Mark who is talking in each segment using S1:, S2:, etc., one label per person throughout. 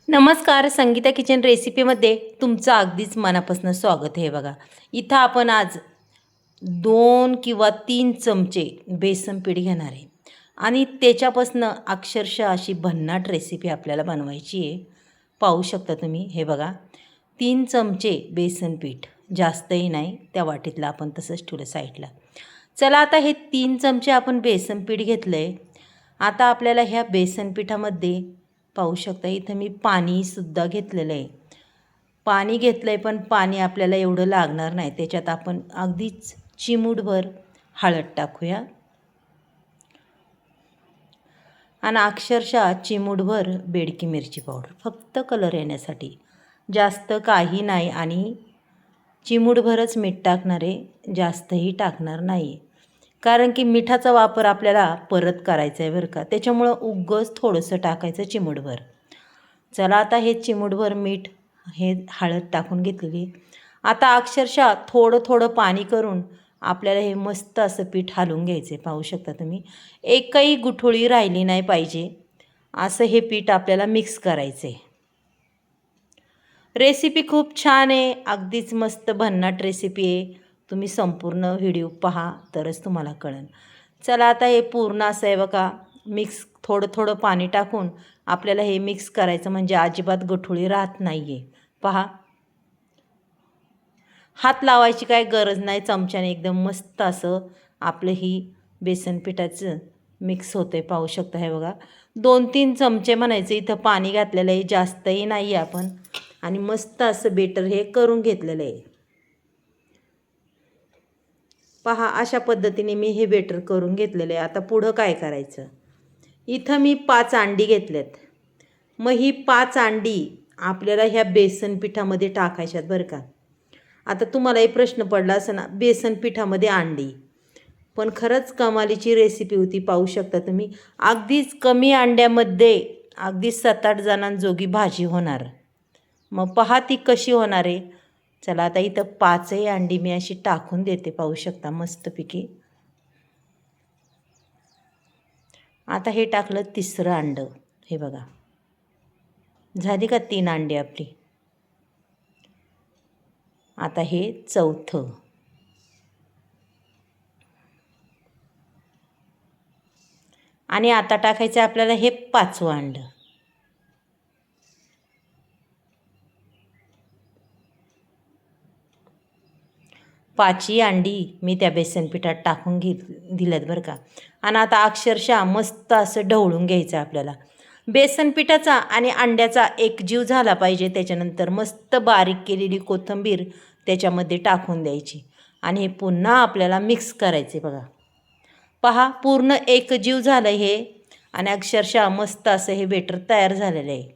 S1: नमस्कार. संगीता किचन रेसिपीमध्ये तुमचं अगदीच मनापासून स्वागत आहे. बघा, इथं आपण आज 2 किंवा 3 चमचे बेसन पीठ घेणार आहे आणि त्याच्यापासनं अक्षरशः अशी भन्नाट रेसिपी आपल्याला बनवायची आहे. पाहू शकता तुम्ही. हे बघा, 3 चमचे बेसन पीठ, जास्तही नाही. त्या वाटीतलं आपण तसंच ठेवलं साईडला. चला, आता हे 3 चमचे आपण बेसन पीठ घेतलं आहे. आता आपल्याला ह्या बेसन पिठामध्ये पाहू शकता, इथं मी पाणीसुद्धा घेतलेलं आहे. पाणी घेतलं आहे, पण पाणी आपल्याला एवढं लागणार नाही. त्याच्यात आपण अगदीच चिमूटभर हळद टाकूया आणि अक्षरशः चिमूटभर बेडकी मिरची पावडर, फक्त कलर येण्यासाठी, जास्त काही नाही. आणि चिमूटभरच मीठ टाकणार आहे, जास्तही टाकणार नाही, कारण की मिठाचा वापर आपल्याला परत करायचा आहे बरं का. त्याच्यामुळं उगाच थोडंसं टाकायचं चिमूटभर. चला, आता हे चिमूटभर मीठ, हे हळद टाकून घेतलेली. आता अक्षरशः थोडं थोडं पाणी करून आपल्याला हे मस्त असं पीठ हलवून घ्यायचं आहे. पाहू शकता तुम्ही, एकही गुठळी राहिली नाही पाहिजे असं हे पीठ आपल्याला मिक्स करायचं आहे. रेसिपी खूप छान आहे, अगदीच मस्त भन्नाट रेसिपी आहे. तुम्ही संपूर्ण व्हिडिओ पहा तरच तुम्हाला कळेल. चला, आता हे पूर्ण असं आहे बघा, मिक्स थोडं थोडं पाणी टाकून आपल्याला हे मिक्स करायचं, म्हणजे अजिबात गठुळी राहत नाही आहे. पहा, हात लावायची काय गरज नाही. चमच्याने एकदम मस्त असं आपलं ही बेसन पिठाचं मिक्स होतं आहे. पाहू शकता. हे बघा, 2-3 चमचे म्हणायचं इथं पाणी घातलेलं आहे, जास्तही नाही आहे आपण. आणि मस्त असं बेटर हे करून घेतलेलं आहे. पहा, अशा पद्धतीने मी हे बेटर करून घेतलेलं आहे. आता पुढं काय करायचं, इथं मी 5 अंडी घेतल्यात. मग ही 5 अंडी आपल्याला ह्या बेसन पिठामध्ये टाकायच्यात बरं का. आता तुम्हाला एक प्रश्न पडला असं ना, बेसन पिठामध्ये अंडी, पण खरंच कमालीची रेसिपी होती. पाहू शकता तुम्ही, अगदीच कमी अंड्यामध्ये अगदीच 7-8 जणांजोगी भाजी होणार. मग पहा ती कशी होणार आहे. चला, आता इथं 5ही अंडी मी अशी टाकून देते. पाहू शकता मस्तपैकी. आता हे टाकलं 3रं अंडं. हे बघा, झाली का 3 अंडी आपली. आता हे 4थं, आणि आता टाकायचं आपल्याला हे 5वं अंडं. पाचही अंडी मी त्या बेसन पिठात टाकून दिल्यात बरं का. आणि आता अक्षरशः मस्त असं ढवळून घ्यायचं आपल्याला. बेसन पिठाचा आणि अंड्याचा एकजीव झाला पाहिजे. त्याच्यानंतर मस्त बारीक केलेली कोथिंबीर त्याच्यामध्ये टाकून द्यायची आणि हे पुन्हा आपल्याला मिक्स करायचे. बघा, पहा, पूर्ण एकजीव झालं हे आणि अक्षरशः मस्त असं हे बेटर तयार झालेलं आहे.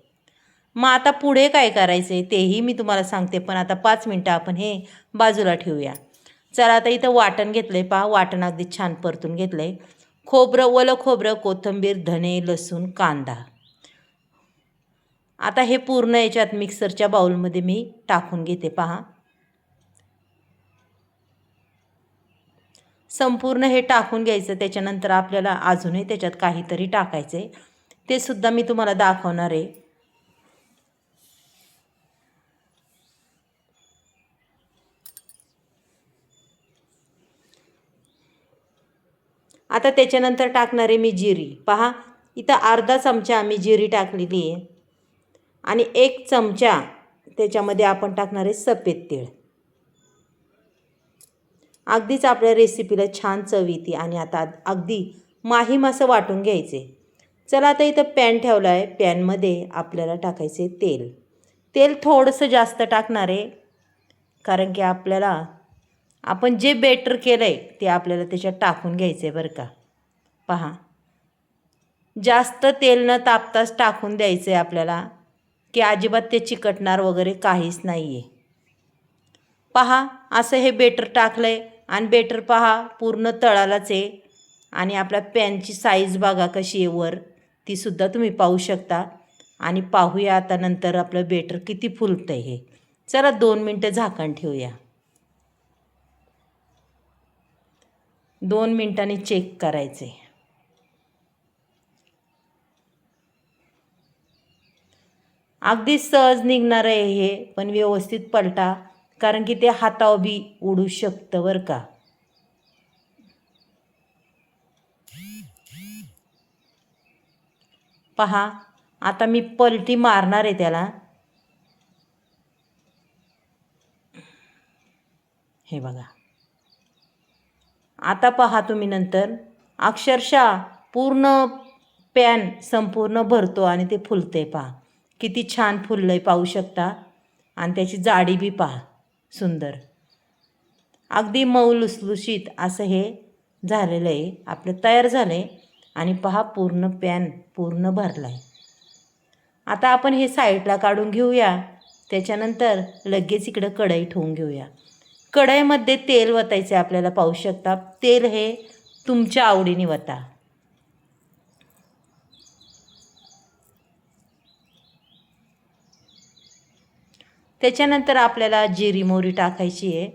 S1: मग आता पुढे काय करायचं आहे तेही मी तुम्हाला सांगते, पण आता 5 मिनटं आपण हे बाजूला ठेवूया. चला, आता इथं वाटण घेतलं आहे. पहा, वाटण अगदी छान परतून घेतलं आहे. खोबरं, ओलं खोबरं, कोथिंबीर, धणे, लसूण, कांदा. आता हे पूर्ण याच्यात मिक्सरच्या बाउलमध्ये मी टाकून घेते. पहा, संपूर्ण हे टाकून घ्यायचं. त्याच्यानंतर आपल्याला अजूनही त्याच्यात काहीतरी टाकायचं आहे, ते सुद्धा मी तुम्हाला दाखवणार आहे. आता त्याच्यानंतर टाकणार आहे मी जिरी. पहा, इथं अर्धा चमचा आम्ही जिरी टाकलेली आहे आणि 1 चमचा त्याच्यामध्ये आपण टाकणार आहे सफेद तीळ. अगदीच आपल्या रेसिपीला छान चव येते. आणि आता अगदी माहीम असं वाटून घ्यायचे. चला, आता इथं पॅन ठेवला आहे. पॅनमध्ये आपल्याला टाकायचे तेल. तेल थोडंसं जास्त टाकणार आहे, कारण की आपल्याला आपण जे बेटर केलं आहे ते आपल्याला त्याच्यात टाकून घ्यायचं आहे बरं का. पहा, जास्त तेल न तापताच टाकून द्यायचं आहे आपल्याला, की अजिबात ते चिकटणार वगैरे काहीच नाही आहे. पहा, असं हे बेटर टाकलं आहे आणि बेटर पहा पूर्ण तळालाच आहे. आणि आपल्या पॅनची साईज बघा कशी आहे वर, तीसुद्धा तुम्ही पाहू शकता. आणि पाहूया आता नंतर आपलं बेटर किती फुलतं आहे हे. चला, 2 मिनटं झाकण ठेवूया. 2 मिनटांनी चेक करायचे. अगदी सहज निघणार आहे हे, पण व्यवस्थित पलटा, कारण की ते हातावर बी उडू शकतं बरं का. पहा, आता मी पलटी मारणार आहे त्याला. हे बघा, आता पहा तुम्ही नंतर अक्षरशः पूर्ण पॅन संपूर्ण भरतो आणि ते फुलते. पहा किती छान फुललंय, पाहू शकता. आणि त्याची जाडी बी पहा, सुंदर, अगदी मऊ लुसलुशीत असं हे झालेलं आहे, आपलं तयार झालं आहे. आणि पहा पूर्ण पॅन पूर्ण भरला आहे. आता आपण हे साईडला काढून घेऊया. त्याच्यानंतर लगेच इकडं कढई ठेवून घेऊया. कढईमध्ये तेल वतायचे आपल्याला, पाहू शकता. तेल हे तुमच्या आवडीने वता. त्याच्यानंतर आपल्याला जिरी मोहरी टाकायची आहे.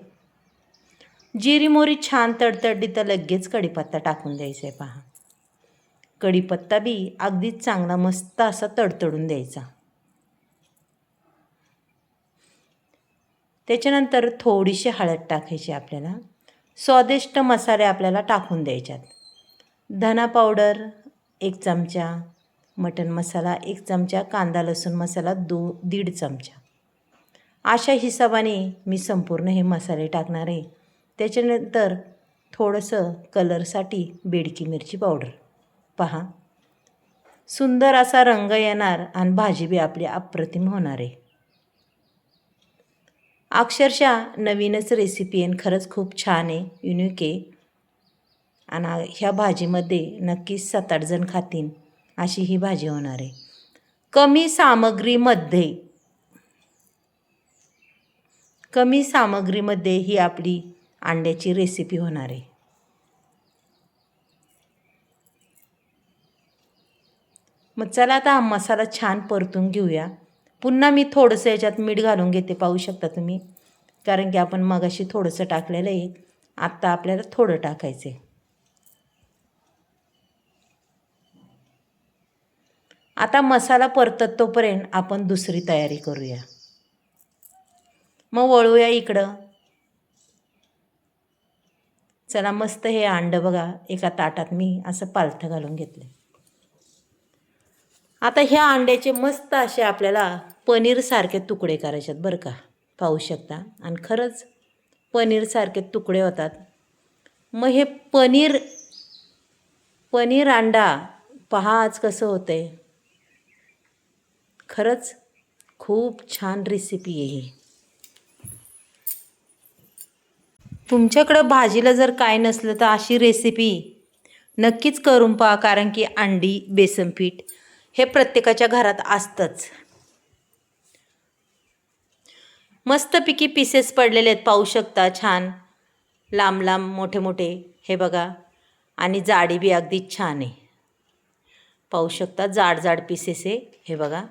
S1: जिरी मोहरी छान तडतडली तर लगेच कढीपत्ता टाकून द्यायचा आहे. पहा, कढीपत्ता बी अगदीच चांगला मस्त असा तडतडून द्यायचा. त्याच्यानंतर थोडीशी हळद टाकायची आपल्याला. स्वादिष्ट मसाले आपल्याला टाकून द्यायच्यात. धना पावडर 1 चमचा, मटण मसाला 1 चमचा, कांदा लसूण मसाला 1.5 चमचा. अशा हिशोबाने मी संपूर्ण हे मसाले टाकणार आहे. त्याच्यानंतर थोडंसं कलरसाठी बेडकी मिरची पावडर. पहा, सुंदर असा रंग येणार आणि भाजी बी आपली अप्रतिम होणार आहे. अक्षरशः नवीनच रेसिपी आहे, खरंच खूप छान आहे, युनिक आहे. आणि ह्या भाजीमध्ये नक्कीच 7-8 जण खातील अशी ही भाजी होणार आहे. कमी सामग्रीमध्ये ही आपली अंड्याची रेसिपी होणार आहे. मग चला आता हा मसाला छान परतून घेऊया. पुन्हा मी थोडंसं याच्यात मीठ घालून घेते, पाहू शकता तुम्ही, कारण की आपण मगाशी थोडंसं टाकलेलं आहे. आत्ता आपल्याला थोडं टाकायचं आहे. आता मसाला परतत तोपर्यंत आपण दुसरी तयारी करूया. मग वळूया इकडं. चला, मस्त हे अंडं बघा एका ताटात मी असं पालथं घालून घेतलं. आता ह्या अंड्याचे मस्त असे आपल्याला पनीरसारखे तुकडे करायचे आहेत बरं का, पाहू शकता. आणि खरंच पनीरसारखे तुकडे होतात. मग हे पनीर अंडा पहा आज कसं होतं आहे. खरंच खूप छान रेसिपी आहे ही. तुमच्याकडं भाजीला जर काय नसलं तर अशी रेसिपी नक्कीच करून पहा, कारण की अंडी बेसन पीठ हे प्रत्येकाच्या घरात असतंच. मस्तपैकी पीसेस पडलेले आहेत, पाहू शकता. छान लांब लांब मोठे मोठे हे बघा. आणि जाडी बी अगदी छान आहे, पाहू शकता. जाड जाड पीसेस आहे हे बघा.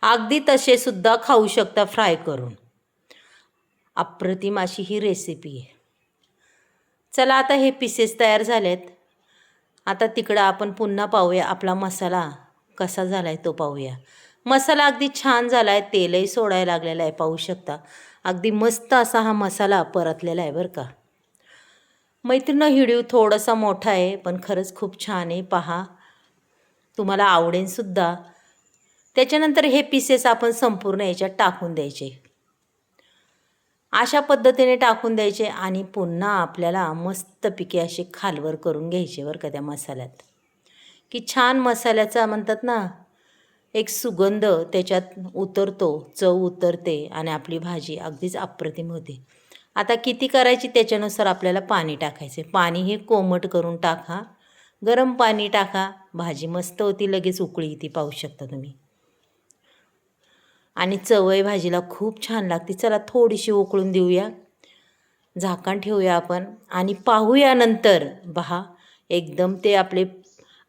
S1: अगदी तसे सुद्धा खाऊ शकता फ्राय करून. अप्रतिम अशी ही रेसिपी आहे. चला, आता हे पीसेस तयार झालेत. आता तिकडं आपण पुन्हा पाहूया आपला मसाला कसा झाला आहे तो पाहूया. मसाला अगदी छान झाला आहे, तेलही सोडायला लागलेलं आहे, पाहू शकता. अगदी मस्त असा हा मसाला परतलेला आहे बरं का. मैत्रिणी, व्हिडिओ थोडासा मोठा आहे पण खरंच खूप छान आहे. पहा, तुम्हाला आवडेलसुद्धा. त्याच्यानंतर हे पीसेस आपण संपूर्ण याच्यात टाकून द्यायचे. अशा पद्धतीने टाकून द्यायचे आणि पुन्हा आपल्याला मस्तपैकी असे खालवर करून घ्यायचे बरं का त्या मसाल्यात, की छान मसाल्याचा म्हणतात ना एक सुगंध त्याच्यात उतरतो, चव उतरते आणि आपली भाजी अगदीच अप्रतिम होते. आता किती करायची त्याच्यानुसार आपल्याला पाणी टाकायचे. पाणी हे कोमट करून टाका, गरम पाणी टाका, भाजी मस्त होती, लगेच उकळी येते, पाहू शकता तुम्ही. आणि चवही भाजीला खूप छान लागते. चला, थोडीशी उकळून देऊया, झाकण ठेवूया आपण आणि पाहूया नंतर. पहा, एकदम ते आपले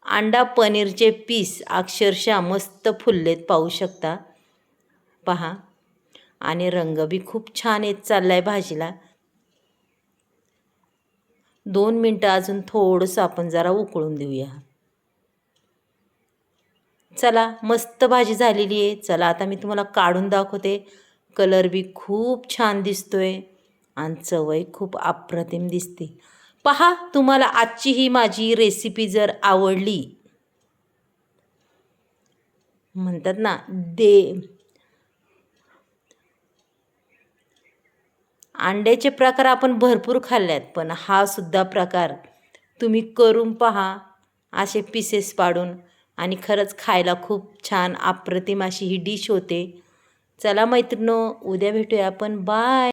S1: अंडा पनीरचे पीस अक्षरशः मस्त फुललेत, पाहू शकता. पहा, आणि रंग बी खूप छान येत चालला आहे भाजीला. 2 मिनटं अजून थोडंसं आपण जरा उकळून देऊया. चला मस्त भाजी झालेली आहे. चला आता मी तुम्हाला काढून दाखवते. कलर बी खूप छान दिसतोय आणि चवही खूप अप्रतिम दिसते. पहा, तुम्हाला आजची ही माझी रेसिपी जर आवडली, म्हणतात ना अंड्याचे प्रकार आपण भरपूर खाल्ल्यात, पण हा सुद्धा प्रकार तुम्ही करून पहा असे पीसेस पाडून, आणि खरंच खायला खूप छान अप्रतिम अशी ही डिश होते. चला मैत्रिणो, उद्या भेटूया आपण. बाय.